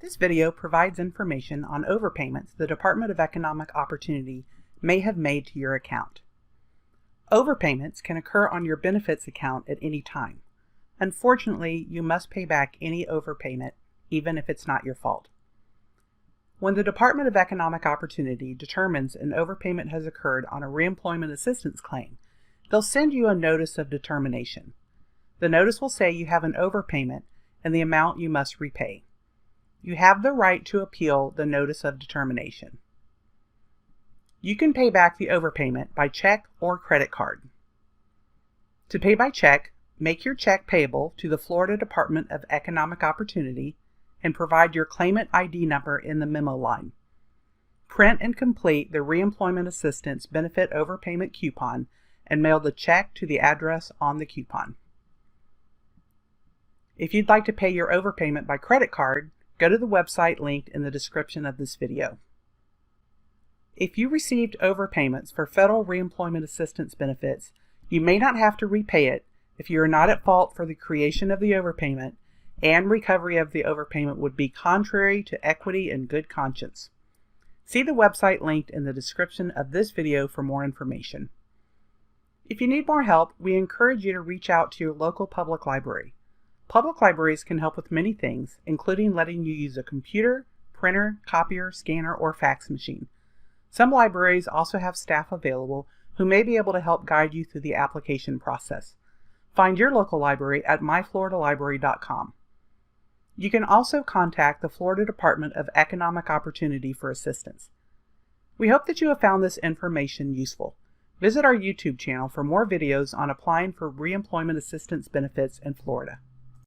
This video provides information on overpayments the Department of Economic Opportunity may have made to your account. Overpayments can occur on your benefits account at any time. Unfortunately, you must pay back any overpayment, even if it's not your fault. When the Department of Economic Opportunity determines an overpayment has occurred on a reemployment assistance claim, they'll send you a notice of determination. The notice will say you have an overpayment and the amount you must repay. You have the right to appeal the notice of determination. You can pay back the overpayment by check or credit card. To pay by check, make your check payable to the Florida Department of Economic Opportunity and provide your claimant ID number in the memo line. Print and complete the Reemployment Assistance Benefit Overpayment coupon and mail the check to the address on the coupon. If you'd like to pay your overpayment by credit card, go to the website linked in the description of this video. If you received overpayments for federal reemployment assistance benefits, you may not have to repay it if you are not at fault for the creation of the overpayment, and recovery of the overpayment would be contrary to equity and good conscience. See the website linked in the description of this video for more information. If you need more help, we encourage you to reach out to your local public library. Public libraries can help with many things, including letting you use a computer, printer, copier, scanner, or fax machine. Some libraries also have staff available who may be able to help guide you through the application process. Find your local library at myfloridalibrary.com. You can also contact the Florida Department of Economic Opportunity for assistance. We hope that you have found this information useful. Visit our YouTube channel for more videos on applying for reemployment assistance benefits in Florida.